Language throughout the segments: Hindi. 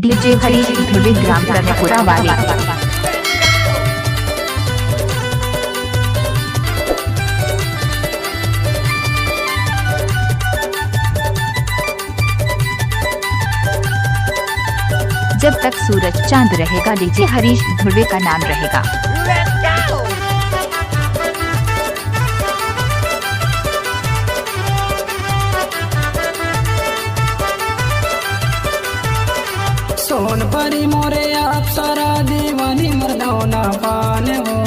डीजे हरीश ध्रुवी ग्राम कर्णपुरा वाले। जब तक सूरज चांद रहेगा डीजे हरीश ध्रुवी का नाम रहेगा। सोन परी मोरे अप्सरा दीवानी मर्दाना पान हो।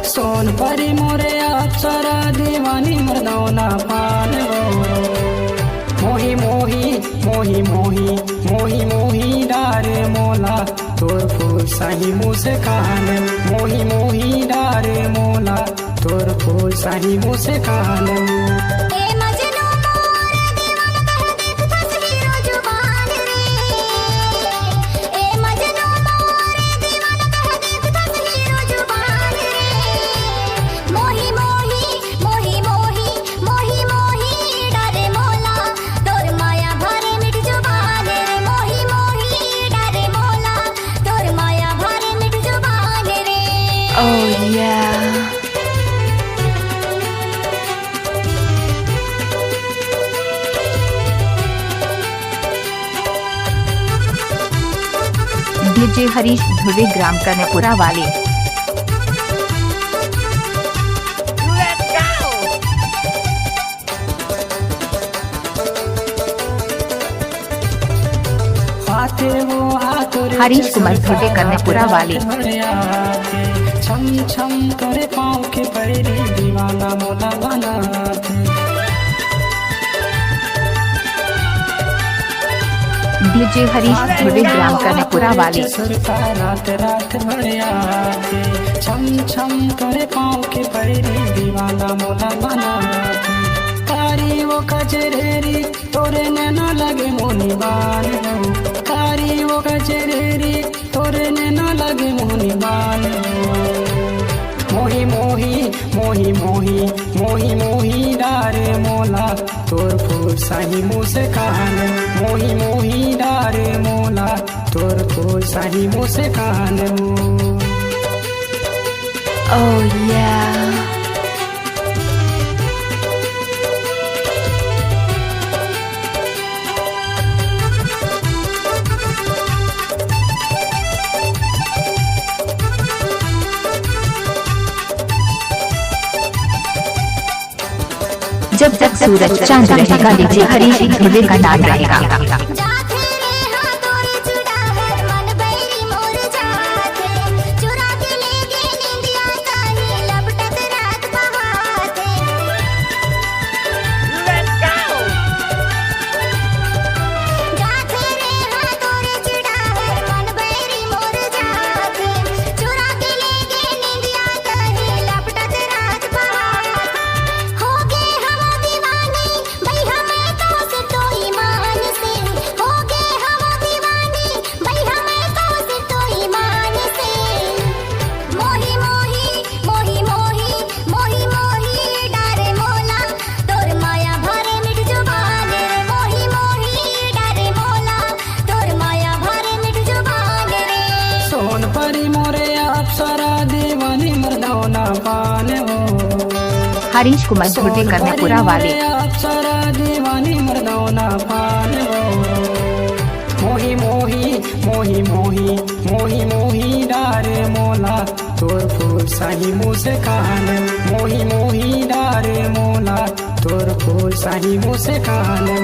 सोन परी मोरे अप्सरा दीवानी मर्दाना पान हो। मोही मोही मोही मोही मोही मोही डारे मोला तोर फूल सही मुस्कान। मोही मोही डारे मोला तोर फूल सही मुस्कान। Oh yeah. डीजे हरीश ध्रुवी ग्राम कर्णपुरा वाले। हरीश कुमार ध्रुवी कर्णपुरा वाले। छम छम करे पाँव के पैरी दीवाना मोला बनाते। डीजे हरीश ध्रुवी ग्राम कर्णपुरा वाले। रात रात भरे आते। छम छम करे पाँव के पैरी दीवाना मोला बनाते। तारी वो कचरेरी तोरे नैना लगे मोनी बान हो। तारी वो कचरेरी तोरे नैना लगे मोनी बान हो। मोही मोही मोही मोही मोही मोही डारे मोला तोर फूल सही मुस्कान। मोही मोही डारे मोला तोर फूल सही मुस्कान। Oh yeah. जब तक सूरज चांद रहेगा डीजे हरीश ध्रुवी का नाम रहेगा। हरीश कुमार ध्रुवी कर्णपुरा वाले। अप्सरा दीवानी मर्दाना पान हो। मोही मोही मोही मोही मोही मोही डारे मोला तोर फूल सही मुस्कान। मोही मोही डारे मोला तोर फूल सही मुस्कान।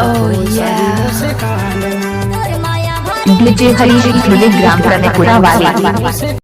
Oh yeah. डीजे हरीश ध्रुवी ग्राम कर्णपुरा वाले।